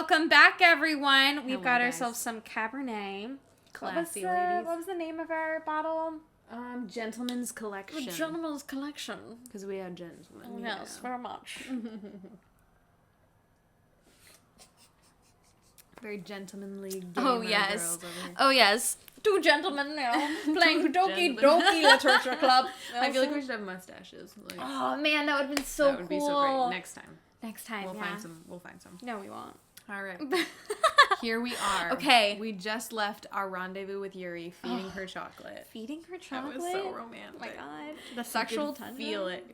welcome back, everyone. We've got guys. ourselves some Cabernet. Classy ladies. What was the name of our bottle? Gentleman's Collection. The Gentleman's Collection. Because we are gentlemen. Oh, yes, very much. Very gentlemanly gamer Oh, girls yes. over here. Oh, yes. Two gentlemen now playing Doki Doki Literature Club. I feel like we should have mustaches. Like, Oh, man, that would have been so cool. that would be so great. Next time. Next time, We'll find some. We'll find some. No, we won't. All right. Here we are. Okay. We just left our rendezvous with Yuri, feeding her chocolate. Feeding her That chocolate? was so romantic. Oh, my God. The You sexual could tendon. feel it.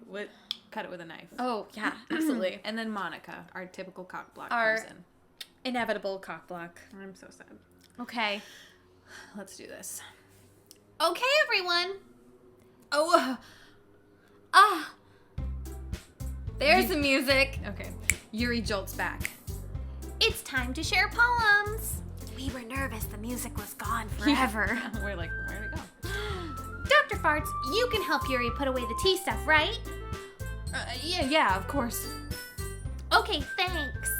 Cut it with a knife. Oh, yeah, absolutely. And then Monica, our typical cock block, Our- comes in. Inevitable cock block. I'm so sad. Okay. Let's do this. Okay, everyone. Oh. There's the music. Okay. Yuri jolts back. It's time to share poems. We were nervous the music was gone forever. We're like, where'd it go? Dr. Farts, you can help Yuri put away the tea stuff, right? Yeah, of course. Okay, thanks.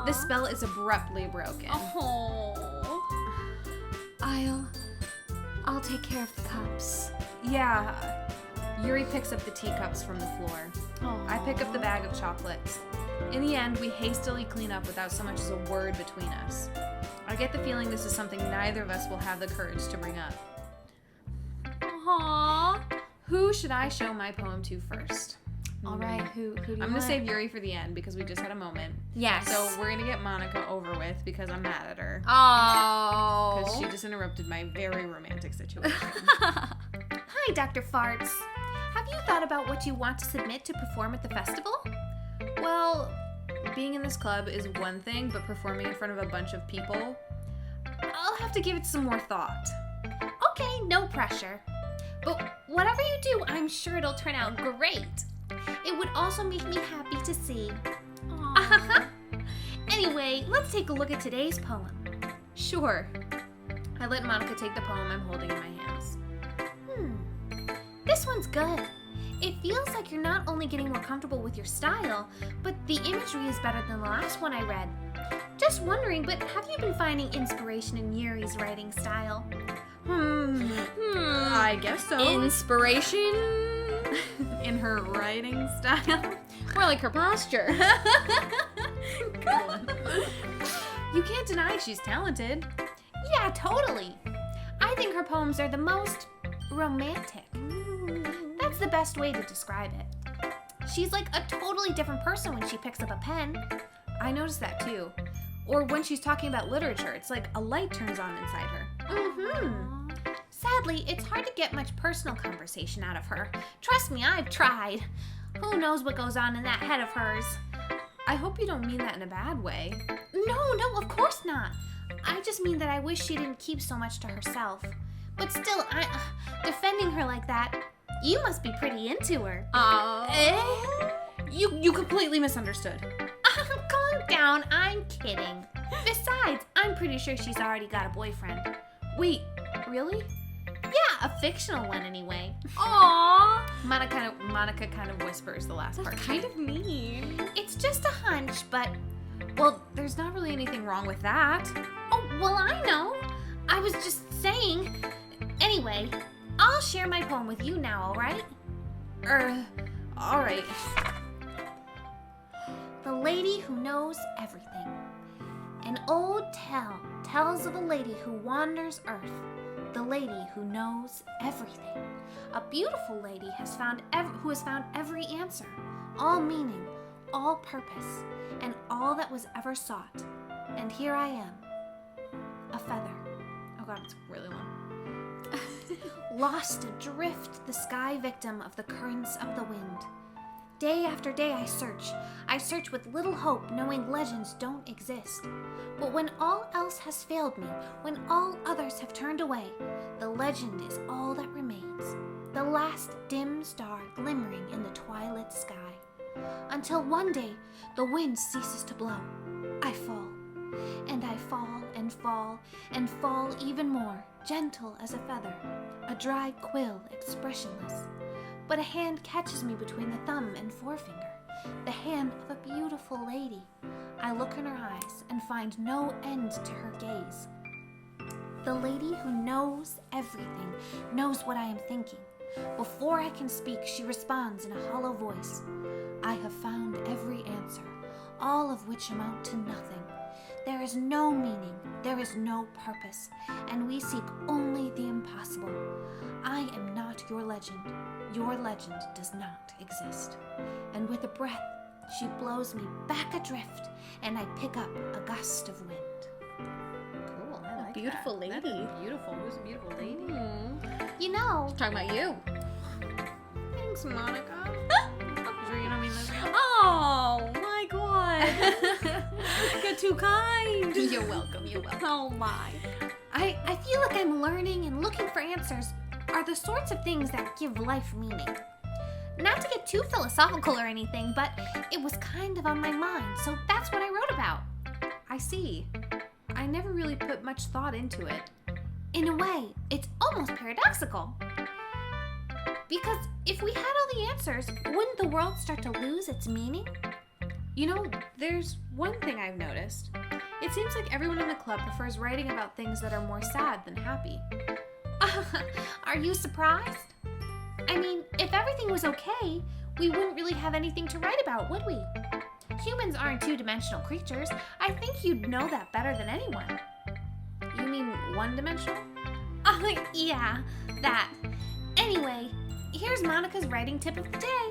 The spell is abruptly broken. Oh. I'll take care of the cups. Yeah. Yuri picks up the teacups from the floor. I pick up the bag of chocolates. In the end, we hastily clean up without so much as a word between us. I get the feeling this is something neither of us will have the courage to bring up. Aww. Who should I show my poem to first? All right, who do you I'm gonna want? save Yuri for the end because we just had a moment. Yes. So we're gonna get Monica over with because I'm mad at her. Oh. Because she just interrupted my very romantic situation. Hi, Dr. Farts. Have you thought about what you want to submit to perform at the festival? Well, being in this club is one thing, but performing in front of a bunch of people, I'll have to give it some more thought. Okay, no pressure. But whatever you do, I'm sure it'll turn out great. It would also make me happy to see. Anyway, let's take a look at today's poem. Sure. I let Monica take the poem I'm holding in my hands. This one's good. It feels like you're not only getting more comfortable with your style, but the imagery is better than the last one I read. Just wondering, but have you been finding inspiration in Yuri's writing style? I guess so. Inspiration? In her writing style. More like her posture. Good one. You can't deny she's talented. Yeah, totally. I think her poems are the most romantic. That's the best way to describe it. She's like a totally different person when she picks up a pen. I noticed that too. Or when she's talking about literature, it's like a light turns on inside her. Sadly, it's hard to get much personal conversation out of her. Trust me, I've tried. Who knows what goes on in that head of hers? I hope you don't mean that in a bad way. No, of course not. I just mean that I wish she didn't keep so much to herself. But still, defending her like that, you must be pretty into her. You completely misunderstood. Calm down, I'm kidding. Besides, I'm pretty sure she's already got a boyfriend. Wait, really? Yeah, a fictional one anyway. Aww. Monica kind of whispers the last part. Kind of mean. It's just a hunch, but... Well, There's not really anything wrong with that. oh, well, I know. I was just saying. Anyway, I'll share my poem with you now, alright? All right. The Lady Who Knows Everything. An old tale tells of a lady who wanders earth. The lady who knows everything. A beautiful lady who has found every answer, all meaning, all purpose, and all that was ever sought. And here I am, a feather. Oh god, it's really long. Lost adrift, the sky victim of the currents of the wind. Day after day I search with little hope, knowing legends don't exist. But when all else has failed me, when all others have turned away, the legend is all that remains, the last dim star glimmering in the twilight sky. Until one day, the wind ceases to blow. I fall, and I fall and fall and fall even more, gentle as a feather, a dry quill expressionless. But a hand catches me between the thumb and forefinger, the hand of a beautiful lady. I look in her eyes and find no end to her gaze. The lady who knows everything knows what I am thinking. Before I can speak, she responds in a hollow voice. I have found every answer, all of which amount to nothing. There is no meaning, there is no purpose, and we seek only the impossible. I am not your legend. Your legend does not exist. And with a breath, she blows me back adrift, and I pick up a gust of wind. Cool. I like beautiful that. lady. That is beautiful. Who's a beautiful lady? You know, Talking about you. Thanks, Monica. Sure you don't mean this? Oh my god. You're too kind. You're welcome. You're welcome. Oh my. I feel like I'm learning and looking for answers are the sorts of things that give life meaning. Not to get too philosophical or anything, but it was kind of on my mind, so that's what I wrote about. I see. I never really put much thought into it. In a way, it's almost paradoxical. Because if we had all the answers, wouldn't the world start to lose its meaning? You know, there's one thing I've noticed. It seems like everyone in the club prefers writing about things that are more sad than happy. Are you surprised? I mean, if everything was okay, we wouldn't really have anything to write about, would we? Humans aren't two-dimensional creatures. I think you'd know that better than anyone. You mean one-dimensional? Yeah, that. Anyway, here's Monica's writing tip of the day.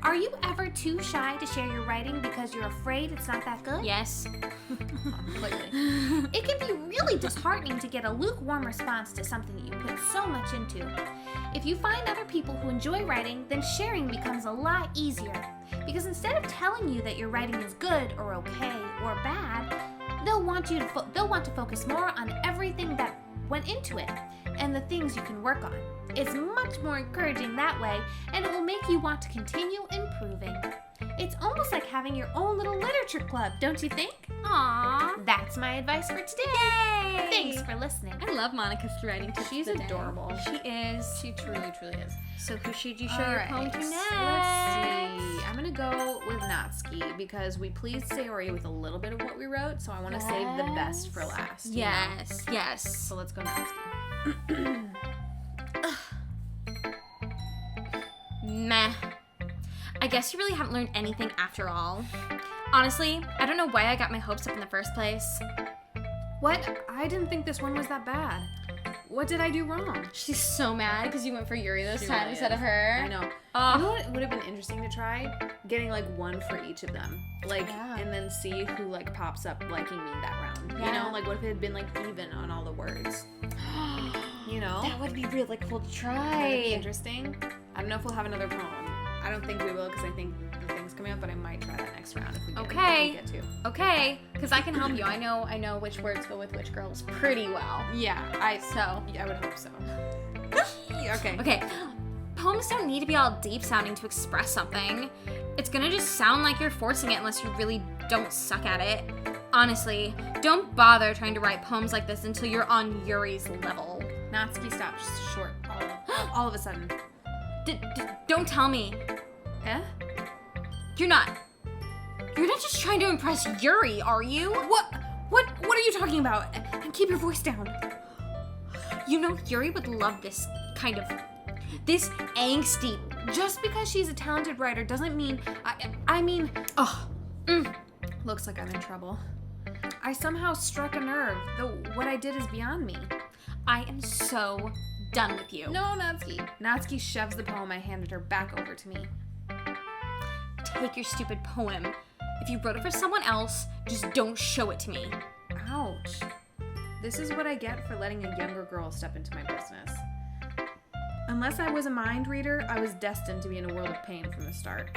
Are you ever too shy to share your writing because you're afraid it's not that good? Yes. Completely. It can be really disheartening to get a lukewarm response to something that you put so much into. If you find other people who enjoy writing, then sharing becomes a lot easier. Because instead of telling you that your writing is good or okay or bad, they'll want to focus more on everything that went into it and the things you can work on. It's much more encouraging that way, and it will make you want to continue improving. It's almost like having your own little literature club, don't you think? Aww. That's my advice for today. Yay! Thanks for listening. I love Monica's writing tips. She's today. adorable. She is. She truly, truly is. So who should you show All your right, poem to next? let's see. I'm gonna go with Natsuki because we pleased Sayori with a little bit of what we wrote, so I want to save the best for last. you know? Yes, yes. So let's go Natsuki. Meh. I guess you really haven't learned anything after all. Honestly, I don't know why I got my hopes up in the first place. What? I didn't think this one was that bad. What did I do wrong? She's so mad because you went for Yuri this She time really instead is. of her. I know. Oh. You know what would have been interesting to try? Getting like one for each of them. Like, Yeah. and then see who like pops up liking me that round. You Yeah. know, like what if it had been like even on all the words? You know? That would be really cool to try. That'd be interesting. I don't know if we'll have another poem. I don't think we will because I think the thing's coming up, but I might try that next round if we get, Okay. if we get to. Okay, because I can help you. I know which words go with which girls pretty well. Yeah, So, I would hope so. Yeah, okay. okay. Poems don't need to be all deep sounding to express something. It's gonna just sound like you're forcing it unless you really don't suck at it. Honestly, don't bother trying to write poems like this until you're on Yuri's level. Natsuki stopped just short all of a sudden. Don't tell me. Eh? You're not just trying to impress Yuri, are you? What are you talking about? And keep your voice down. You know Yuri would love this this angsty. Just because she's a talented writer doesn't mean I mean, looks like I'm in trouble. I somehow struck a nerve, though what I did is beyond me. I am so done with you. No, Natsuki. Natsuki shoves the poem I handed her back over to me. Take your stupid poem. If you wrote it for someone else, just don't show it to me. Ouch. This is what I get for letting a younger girl step into my business. Unless I was a mind reader, I was destined to be in a world of pain from the start.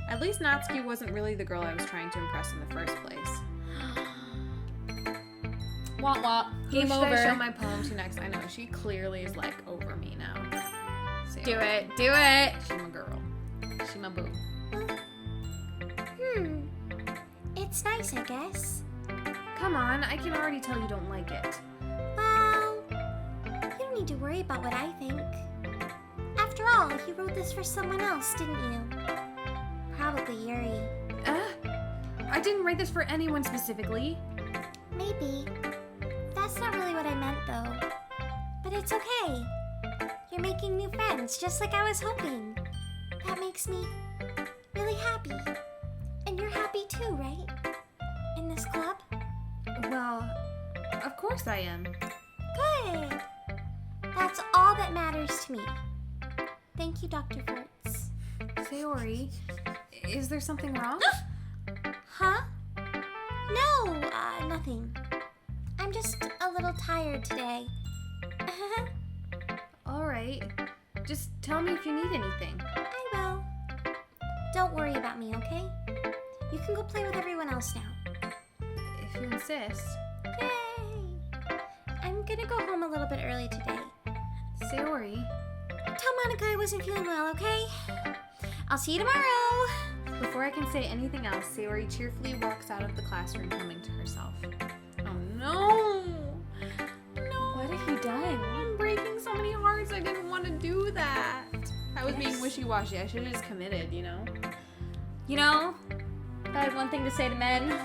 At least Natsuki wasn't really the girl I was trying to impress in the first place. Womp womp. Who Game should over. I show my poem to next? I know, she clearly is like over me now. Do it. Do it. She my girl. She my boo. It's nice, I guess. Come on, I can already tell you don't like it. Well, you don't need to worry about what I think. After all, you wrote this for someone else, didn't you? Probably Yuri. I didn't write this for anyone specifically. Maybe. That's not really what I meant, though. But it's okay. You're making new friends, just like I was hoping. That makes me really happy. And you're happy too, right? In this club? Well, of course I am. Good. That's all that matters to me. Thank you, Dr. Farts. Sayori, is there something wrong? Huh? No, nothing. I'm just a little tired today. All right. Just tell me if you need anything. I will. Don't worry about me, okay? You can go play with everyone else now. If you insist. Yay! I'm gonna go home a little bit early today. Sayori. Tell Monica I wasn't feeling well, okay? I'll see you tomorrow. Before I can say anything else, Sayori cheerfully walks out of the classroom, humming to herself. Oh no! No! What have you done? I'm breaking so many hearts. I didn't want to do that. I was being wishy-washy. I should have just committed, you know? You know, if I had one thing to say to men.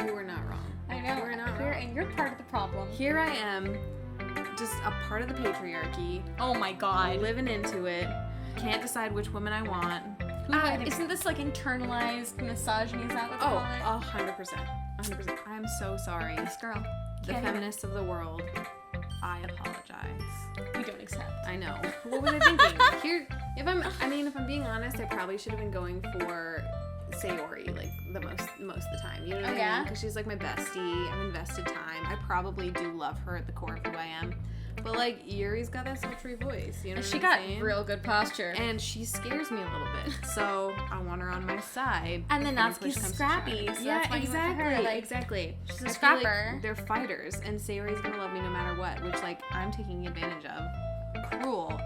You were not wrong. I know. You were not Here, wrong. and you're part of the problem. Here I am, just a part of the patriarchy, Oh my god. living into it. Can't decide which woman I want. Who do I think? Isn't this like internalized misogyny? Is that what they Oh, call it? 100%. 100%. I'm so sorry. This girl. The Can't even- feminists of the world, I apologize. We don't accept. I know. What was I thinking? If I'm being honest, I probably should have been going for Sayori, like most of the time. You know what I mean? yeah? Because she's like my bestie. I've invested time. I probably do love her at the core of who I am. But like Yuri's got that sultry voice. You know what She I'm got saying? real good posture. And she scares me a little bit. So I want her on my side. And the when Natsuki's push comes to scrappy, shove. so Yeah, that's why you went for exactly. her, like, exactly. she's a I feel scrapper. like they're fighters, and Sayori's gonna love me no matter what, which like I'm taking advantage of. Cruel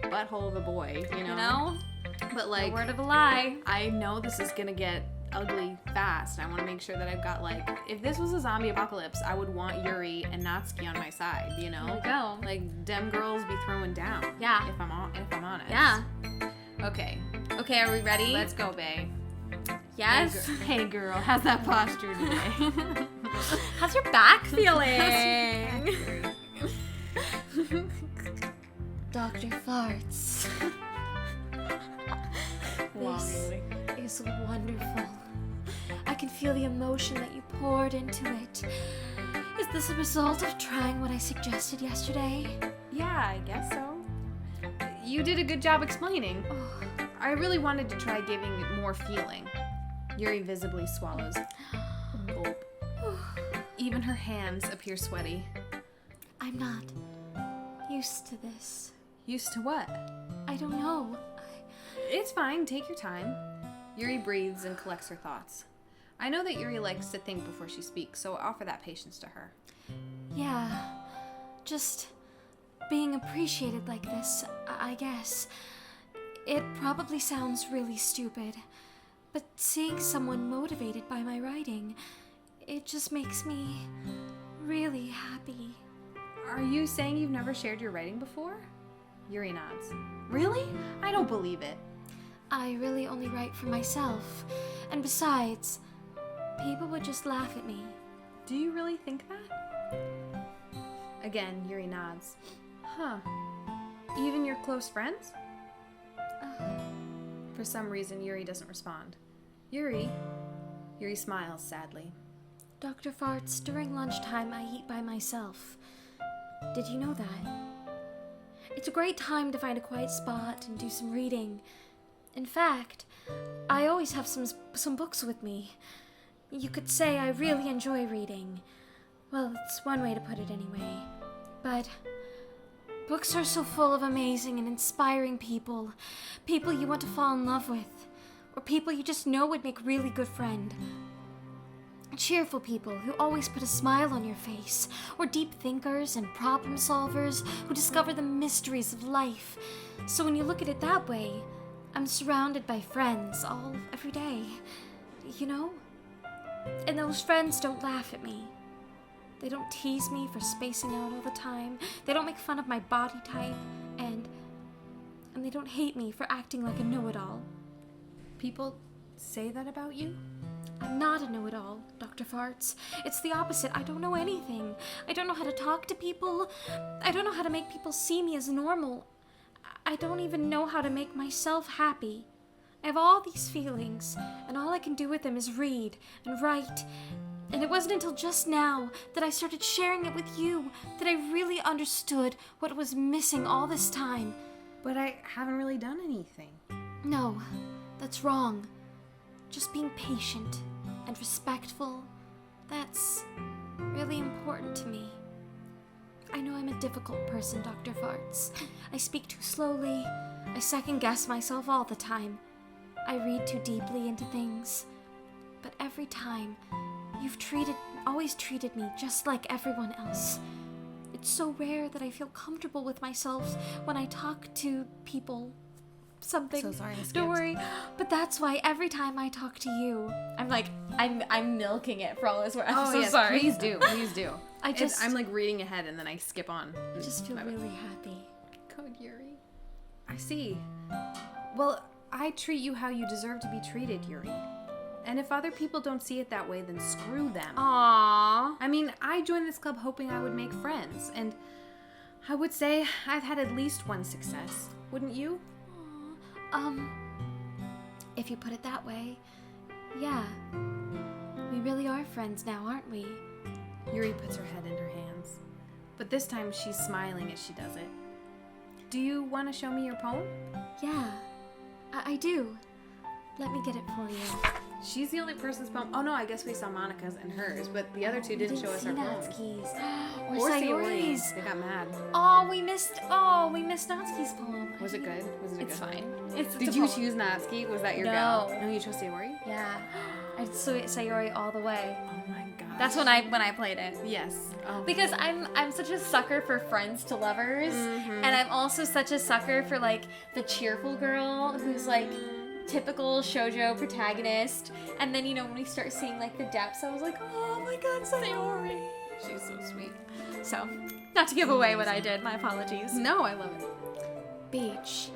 butthole of a boy, you know. You know? But like, No word of a lie. I know this is gonna get ugly fast, and I want to make sure that I've got like, if this was a zombie apocalypse, I would want Yuri and Natsuki on my side, you know. There we go. Like, dem girls be throwing down. Yeah. If I'm honest. Yeah. Okay. Okay, are we ready? Let's go, bae. Yes. Hey, girl. How's that posture today? How's your back feeling? Dr. Farts. This is wonderful. I can feel the emotion that you poured into it. Is this a result of trying what I suggested yesterday? Yeah, I guess so. You did a good job explaining. Oh, I really wanted to try giving it more feeling. Yuri visibly swallows. Gulp. Even her hands appear sweaty. I'm not used to this. Used to what? I don't know. It's fine, take your time. Yuri breathes and collects her thoughts. I know that Yuri likes to think before she speaks, so offer that patience to her. Yeah, just being appreciated like this, I guess. It probably sounds really stupid, but seeing someone motivated by my writing, it just makes me really happy. Are you saying you've never shared your writing before? Yuri nods. Really? I don't believe it. I really only write for myself, and besides, people would just laugh at me. Do you really think that? Again, Yuri nods. Huh. Even your close friends? For some reason, Yuri doesn't respond. Yuri smiles sadly. Dr. Farts, during lunchtime I eat by myself. Did you know that? It's a great time to find a quiet spot and do some reading. In fact, I always have some books with me. You could say I really enjoy reading. Well, it's one way to put it anyway. But books are so full of amazing and inspiring people. People you want to fall in love with. Or people you just know would make a really good friend. Cheerful people who always put a smile on your face, or deep thinkers and problem solvers who discover the mysteries of life. So when you look at it that way, I'm surrounded by friends every day, you know? And those friends don't laugh at me. They don't tease me for spacing out all the time. They don't make fun of my body type, and they don't hate me for acting like a know-it-all. People say that about you? I'm not a know-it-all, Dr. Farts. It's the opposite. I don't know anything. I don't know how to talk to people. I don't know how to make people see me as normal. I don't even know how to make myself happy. I have all these feelings, and all I can do with them is read and write. And it wasn't until just now that I started sharing it with you that I really understood what was missing all this time. But I haven't really done anything. No, that's wrong. Just being patient and respectful, that's really important to me. I know I'm a difficult person, Dr. Farts. I speak too slowly. I second-guess myself all the time. I read too deeply into things. But every time, you've always treated me just like everyone else. It's so rare that I feel comfortable with myself when I talk to people. Something. So sorry, I skipped. Don't worry. But that's why every time I talk to you, I'm milking it for all it's worth. I'm so sorry. Please do. I'm like reading ahead and then I skip on. I just feel really happy. Good, Yuri. I see. Well, I treat you how you deserve to be treated, Yuri. And if other people don't see it that way, then screw them. Aww. I mean, I joined this club hoping I would make friends, and I would say I've had at least one success. Wouldn't you? If you put it that way, yeah. We really are friends now, aren't we? Yuri puts her head in her hands. But this time she's smiling as she does it. Do you want to show me your poem? Yeah, I do. Let me get it for you. She's the only person's poem. Oh no, I guess we saw Monica's and hers, but the other two didn't show us our poems. Or Sayori's. They got mad. Oh, we missed Natsuki's poem. Was it good? It's fine. Did you choose Natsuki? Was that your gal? No, you chose Sayori? Yeah. I Sayori all the way. Oh my gosh. That's when I played it. Yes. Oh. Because I'm such a sucker for friends to lovers, and I'm also such a sucker for like the cheerful girl who's like typical shoujo protagonist. And then when we start seeing like the depths, I was like, oh my god, Sayori. She's so sweet. So, not to give away what I did, my apologies. No, I love it. Beach.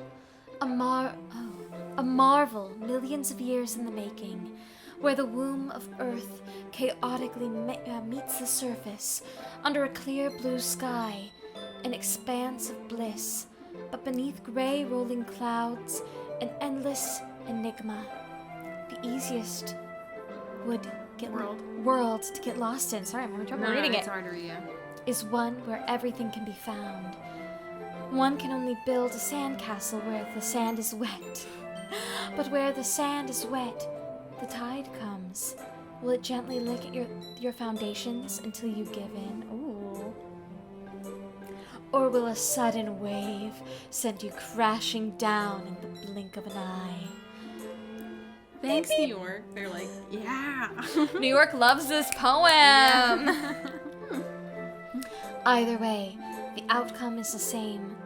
A marvel millions of years in the making, where the womb of Earth chaotically meets the surface, under a clear blue sky, an expanse of bliss, but beneath gray rolling clouds, an endless enigma. The easiest world to get lost in. Sorry, I'm having trouble reading it. It's harder, yeah. Is one where everything can be found. One can only build a sandcastle where the sand is wet. But where the sand is wet, the tide comes. Will it gently lick at your foundations until you give in? Ooh. Or will a sudden wave send you crashing down in the blink of an eye? Thanks, New York. They're like, yeah. New York loves this poem. Either way, the outcome is the same,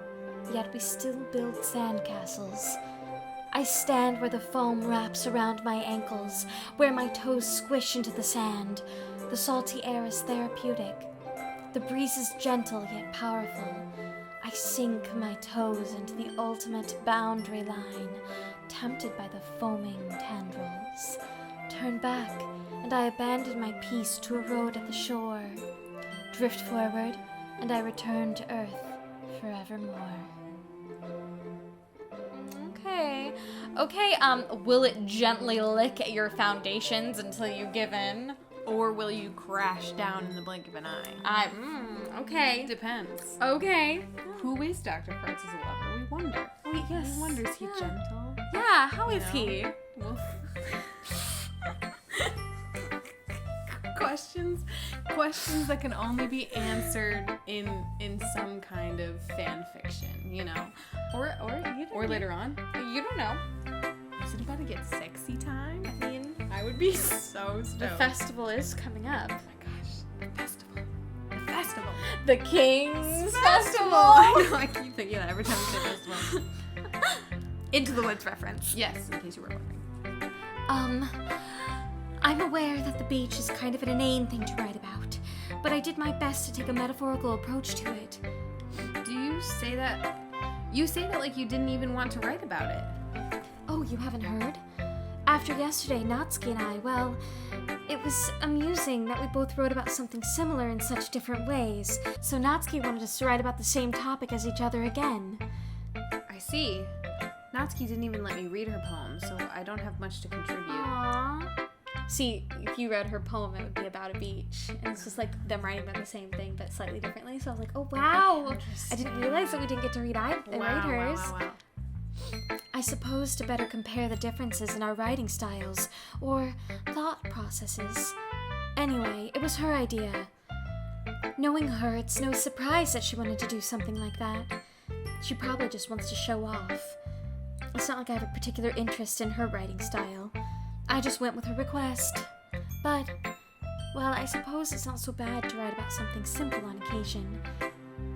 yet we still build sandcastles. I stand where the foam wraps around my ankles, where my toes squish into the sand. The salty air is therapeutic. The breeze is gentle yet powerful. I sink my toes into the ultimate boundary line, tempted by the foaming tendrils. Turn back, and I abandon my peace to erode at the shore. Drift forward, and I return to Earth forevermore. Okay, will it gently lick at your foundations until you give in? Or will you crash down in the blink of an eye? Okay. Depends. Okay. Who is Dr. Farts as a lover? We wonder. Yes. We wonder, is he gentle? Yeah, how is he? Well, questions that can only be answered in some kind of fan fiction, or later on. You don't know. Is it about to get sexy time? I mean, I would be so stoked. The festival is coming up. Oh my gosh, the festival. The King's Festival. I know, I keep thinking that every time we say festival. Into the Woods reference. Yes, in case you were wondering. I'm aware that the beach is kind of an inane thing to write about, but I did my best to take a metaphorical approach to it. Do you say that? You say that like you didn't even want to write about it. Oh, you haven't heard? after yesterday, Natsuki and I, well, it was amusing that we both wrote about something similar in such different ways. So Natsuki wanted us to write about the same topic as each other again. I see. Natsuki didn't even let me read her poem, so I don't have much to contribute. Aww. See, if you read her poem, it would be about a beach. And it's just like them writing about the same thing, but slightly differently. So I was like, oh, wow. I didn't realize that we didn't get to read hers. Wow. I suppose to better compare the differences in our writing styles, or thought processes. Anyway, it was her idea. Knowing her, it's no surprise that she wanted to do something like that. She probably just wants to show off. It's not like I have a particular interest in her writing style. I just went with her request. But, well, I suppose it's not so bad to write about something simple on occasion.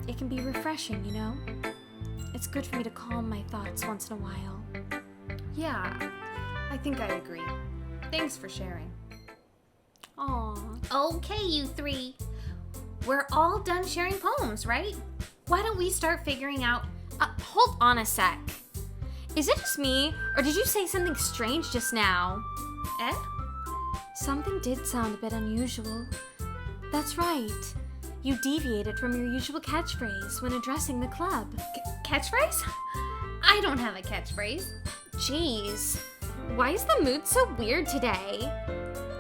It can be refreshing, you know? It's good for me to calm my thoughts once in a while. Yeah, I think I agree. Thanks for sharing. Aww. Okay, you three. We're all done sharing poems, right? Why don't we start figuring out... Hold on a sec. Is it just me, or did you say something strange just now? Eh? Something did sound a bit unusual. That's right. You deviated from your usual catchphrase when addressing the club. Catchphrase? I don't have a catchphrase. Jeez. Why is the mood so weird today?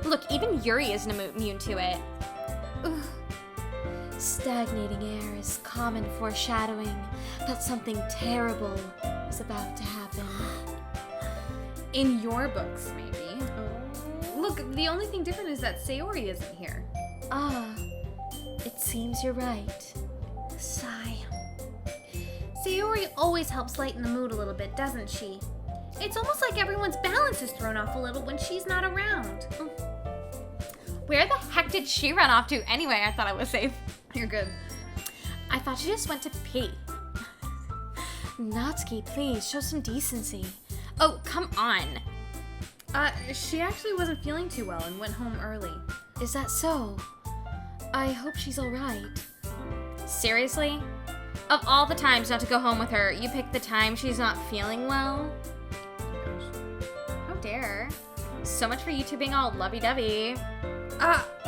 Look, even Yuri isn't immune to it. Ugh. Stagnating air is common foreshadowing that something terrible is about to happen. In your books, maybe. Look, the only thing different is that Sayori isn't here. Ah, it seems you're right. Sigh. Sayori always helps lighten the mood a little bit, doesn't she? It's almost like everyone's balance is thrown off a little when she's not around. Where the heck did she run off to anyway? I thought I was safe. You're good. I thought she just went to pee. Natsuki, please, show some decency. Oh, come on. She actually wasn't feeling too well and went home early. Is that so? I hope she's alright. Seriously? Of all the times not to go home with her, you picked the time she's not feeling well? How dare. So much for you two being all lovey-dovey.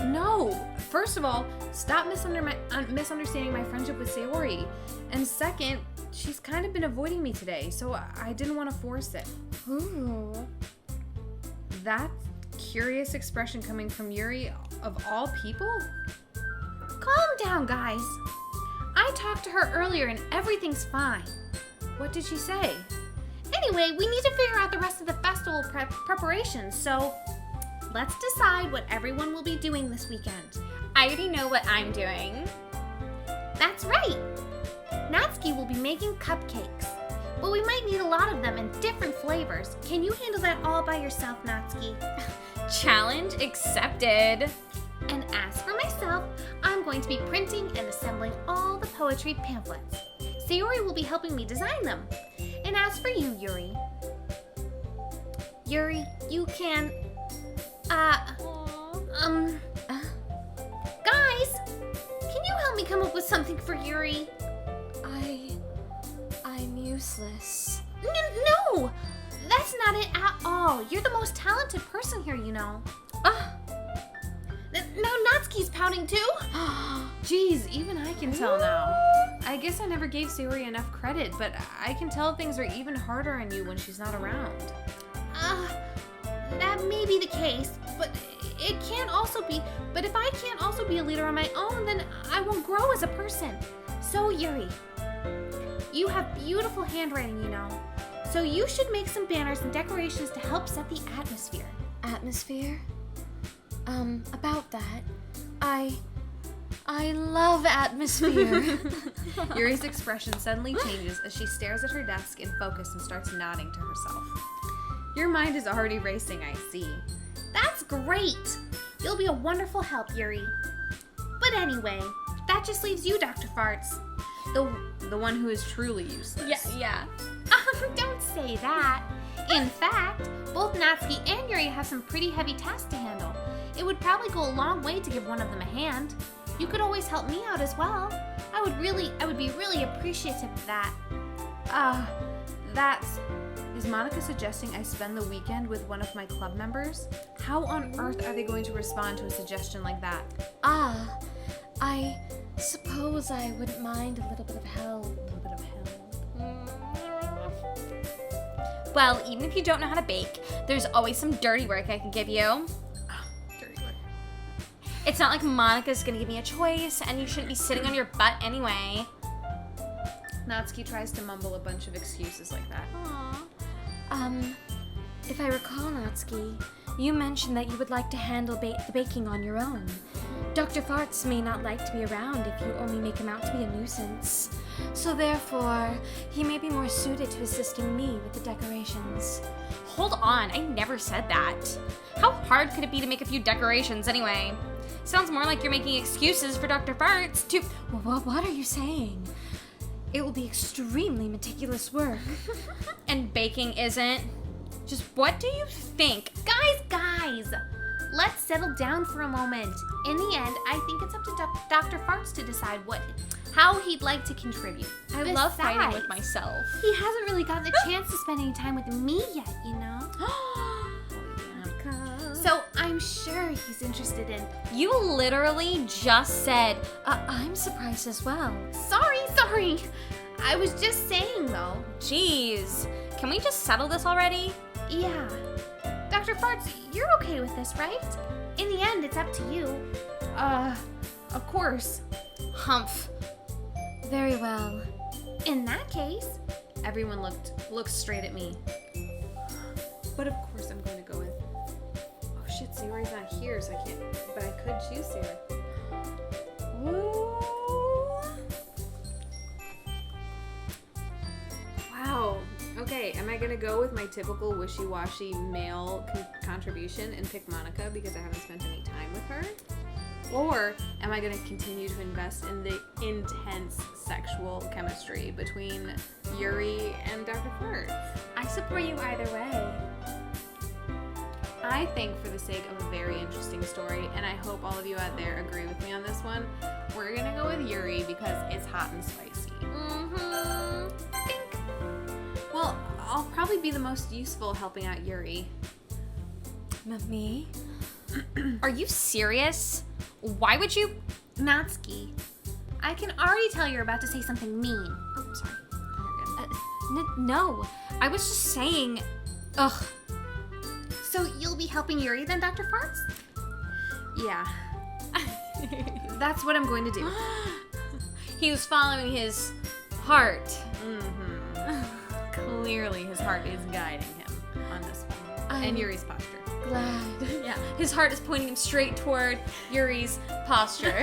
No. First of all, stop misunderstanding my friendship with Sayori. And second, she's kind of been avoiding me today, so I didn't want to force it. Ooh. That curious expression coming from Yuri, of all people? Calm down, guys. I talked to her earlier and everything's fine. What did she say? Anyway, we need to figure out the rest of the festival preparations, so let's decide what everyone will be doing this weekend. I already know what I'm doing. That's right. Natsuki will be making cupcakes, but we might need a lot of them in different flavors. Can you handle that all by yourself, Natsuki? Challenge accepted. And as for myself, I'm going to be printing and assembling all the poetry pamphlets. Sayori will be helping me design them. And as for you, Yuri, you can, guys, can you help me come up with something for Yuri? I'm useless. No, that's not it at all. You're the most talented person here, you know. Now Natsuki's pouting too. Geez, even I can tell now. I guess I never gave Sayori enough credit, but I can tell things are even harder on you when she's not around. That may be the case, but it can't also be. But if I can't also be a leader on my own, then I won't grow as a person. So Yuri, you have beautiful handwriting, you know. So you should make some banners and decorations to help set the atmosphere. Atmosphere? About that, I love atmosphere. Yuri's expression suddenly changes as she stares at her desk in focus and starts nodding to herself. Your mind is already racing, I see. That's great! You'll be a wonderful help, Yuri. But anyway, that just leaves you, DrFarts. The one who is truly useless. Yeah. Don't say that. In fact, both Natsuki and Yuri have some pretty heavy tasks to handle. It would probably go a long way to give one of them a hand. You could always help me out as well. I would be really appreciative of that. Is is Monica suggesting I spend the weekend with one of my club members? How on earth are they going to respond to a suggestion like that? I suppose I wouldn't mind a little bit of help. Well, even if you don't know how to bake, there's always some dirty work I can give you. Dirty work. It's not like Monica's gonna give me a choice, and you shouldn't be sitting on your butt anyway. Natsuki tries to mumble a bunch of excuses like that. If I recall, Natsuki, you mentioned that you would like to handle the baking on your own. Dr. Farts may not like to be around if you only make him out to be a nuisance. So therefore, he may be more suited to assisting me with the decorations. Hold on, I never said that. How hard could it be to make a few decorations anyway? Sounds more like you're making excuses for Dr. Farts to... Well, what are you saying? It will be extremely meticulous work. And baking isn't? Just what do you think? Guys! Let's settle down for a moment. In the end, I think it's up to Dr. Farts to decide how he'd like to contribute. I love fighting with myself. He hasn't really gotten the chance to spend any time with me yet, you know? So I'm sure he's interested in... You literally just said, I'm surprised as well. Sorry. I was just saying, though. geez, can we just settle this already? Yeah. Dr. Farts, you're okay with this, right? In the end, it's up to you. Of course. Humph. Very well. In that case... Everyone looked straight at me. But of course I'm going to go with... Oh shit, Sayori's not here, so I can't... But I could choose Sayori. Woo! Wow. Okay, am I gonna go with my typical wishy-washy male contribution and pick Monica because I haven't spent any time with her? Or am I gonna continue to invest in the intense sexual chemistry between Yuri and Dr. Farts? I support you either way. I think for the sake of a very interesting story, and I hope all of you out there agree with me on this one, we're gonna go with Yuri because it's hot and spicy. Well, I'll probably be the most useful helping out Yuri. Me? Are you serious? Why would you? Natsuki, I can already tell you're about to say something mean. Oh, sorry. No, I was just saying. Ugh. So you'll be helping Yuri then, Dr. Farts? Yeah. That's what I'm going to do. He was following his heart. Clearly his heart is guiding him on this one. And Yuri's posture. Glad. Yeah, his heart is pointing him straight toward Yuri's posture.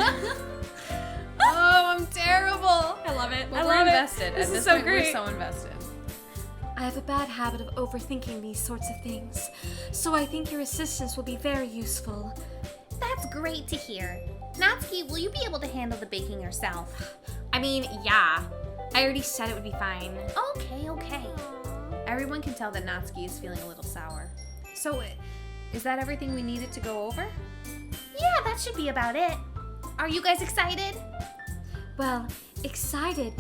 Oh, I'm terrible. I love it. Well, I we're love invested. it. This At is this so point, great. we're so invested. I have a bad habit of overthinking these sorts of things, so I think your assistance will be very useful. That's great to hear. Natsuki, will you be able to handle the baking yourself? I mean, yeah. I already said it would be fine. Okay. Everyone can tell that Natsuki is feeling a little sour. So, is that everything we needed to go over? Yeah, that should be about it. Are you guys excited? Well, excited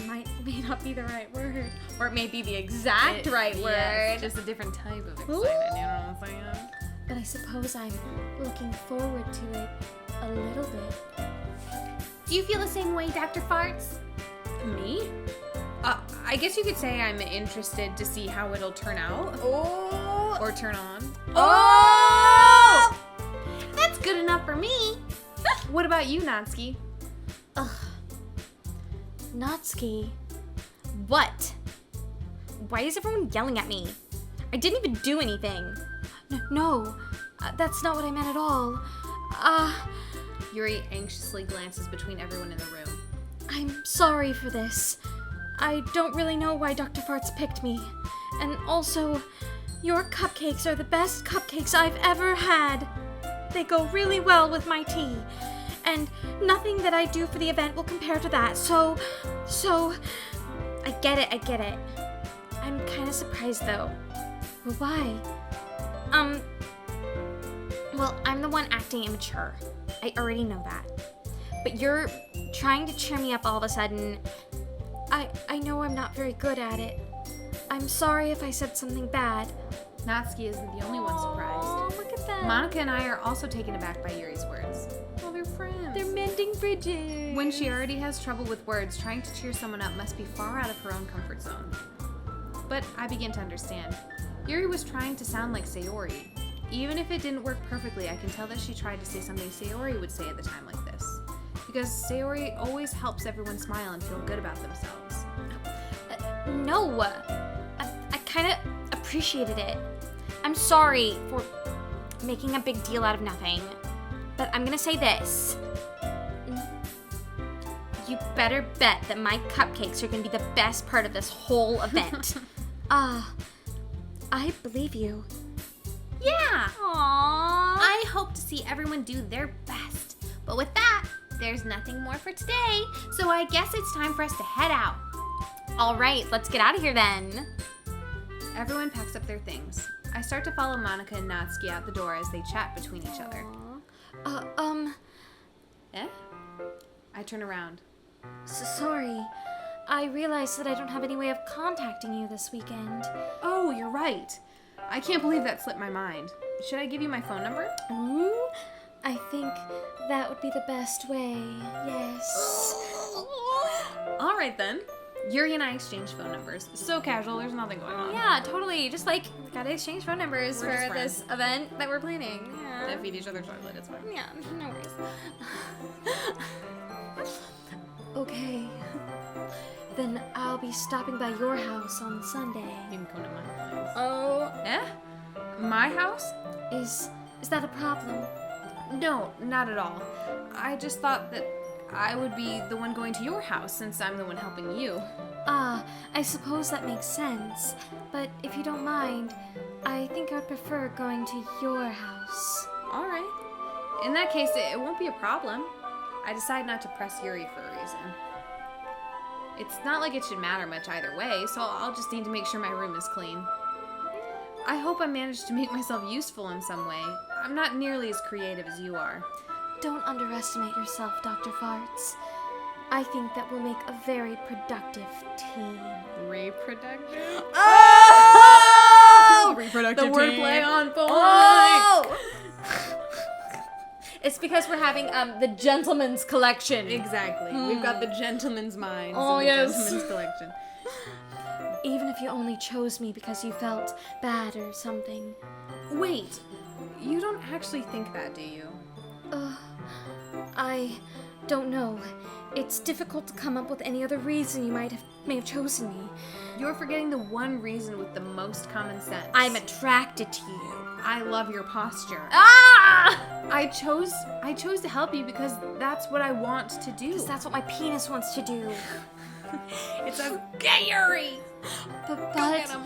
may not be the right word. Or it may be the exact right word. Yes, just a different type of excited, you know what I'm saying? But I suppose I'm looking forward to it a little bit. Do you feel the same way, Dr. Farts? Me? I guess you could say I'm interested to see how it'll turn out. Oh! Or turn on. Oh! That's good enough for me. What about you, Natsuki? Natsuki. What? Why is everyone yelling at me? I didn't even do anything. No, that's not what I meant at all. Yuri anxiously glances between everyone in the room. I'm sorry for this. I don't really know why Dr. Farts picked me. And also, your cupcakes are the best cupcakes I've ever had. They go really well with my tea. And nothing that I do for the event will compare to that. So, I get it. I'm kind of surprised though. well, why? Well, I'm the one acting immature. I already know that. But you're trying to cheer me up all of a sudden. I know I'm not very good at it. I'm sorry if I said something bad. Natsuki isn't the only one surprised. Oh, look at that. Monica and I are also taken aback by Yuri's words. Oh, they're friends. They're mending bridges. When she already has trouble with words, trying to cheer someone up must be far out of her own comfort zone. But I begin to understand. Yuri was trying to sound like Sayori. Even if it didn't work perfectly, I can tell that she tried to say something Sayori would say at the time like this. Because Sayori always helps everyone smile and feel good about themselves. No. I kind of appreciated it. I'm sorry for making a big deal out of nothing. But I'm gonna say this. You better bet that my cupcakes are gonna be the best part of this whole event. I believe you. Yeah! Aww. I hope to see everyone do their best. But with that, there's nothing more for today, so I guess it's time for us to head out. All right, let's get out of here then. Everyone packs up their things. I start to follow Monica and Natsuki out the door as they chat between each other. Eh? I turn around. Sorry. I realized that I don't have any way of contacting you this weekend. Oh, you're right. I can't believe that slipped my mind. Should I give you my phone number? Ooh, I think that would be the best way. Yes. All right then. Yuri and I exchange phone numbers. So casual, there's nothing going on. Yeah, totally. Just like, we gotta exchange phone numbers We're just for this event that we're planning. Yeah. They feed each other chocolate, it's fine. Yeah, no worries. Okay. Then I'll be stopping by your house on Sunday. You can come to my house. Oh. Eh? My house? Is that a problem? No, not at all. I just thought that I would be the one going to your house since I'm the one helping you. I suppose that makes sense. But if you don't mind, I think I'd prefer going to your house. All right. In that case, it won't be a problem. I decide not to press Yuri for a reason. It's not like it should matter much either way, so I'll just need to make sure my room is clean. I hope I managed to make myself useful in some way. I'm not nearly as creative as you are. Don't underestimate yourself, Dr. Farts. I think that we'll make a very productive team. Reproductive? Oh! Reproductive The team. wordplay on point! Oh! It's because we're having the Gentleman's Collection. Exactly. We've got the gentleman's minds Oh, in the yes. gentleman's collection. Even if you only chose me because you felt bad or something. Wait, you don't actually think that, do you? I don't know. It's difficult to come up with any other reason you may have chosen me. You're forgetting the one reason with the most common sense. I'm attracted to you. I love your posture. Ah! I chose to help you because that's what I want to do. Because that's what my penis wants to do. It says, get Yuri! But Go get him.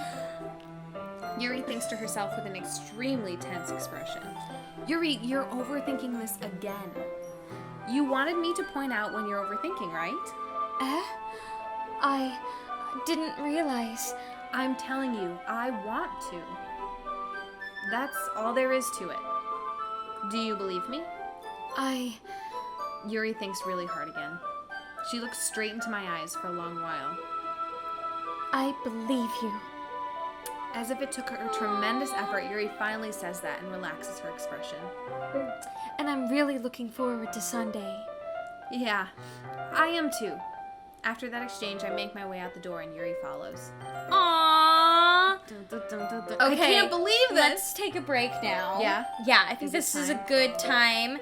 Yuri thinks to herself with an extremely tense expression. Yuri, you're overthinking this again. You wanted me to point out when you're overthinking, right? I didn't realize. I'm telling you, I want to. That's all there is to it. Do you believe me? Yuri thinks really hard again. She looks straight into my eyes for a long while. I believe you. As if it took her tremendous effort, Yuri finally says that and relaxes her expression. And I'm really looking forward to Sunday. Yeah, I am too. After that exchange, I make my way out the door and Yuri follows. Aww. Okay, Okay, I can't believe this. Let's take a break now. Yeah? Yeah, I think Is it this is a time? good time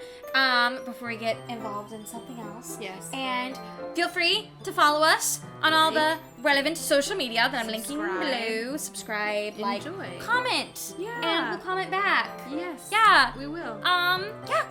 before we get involved in something else. Yes. And feel free to follow us on all the relevant social media that I'm linking Subscribe. below. Subscribe, like, Enjoy. comment. Yeah. And we'll comment back. Yes. Yeah. We will. Yeah,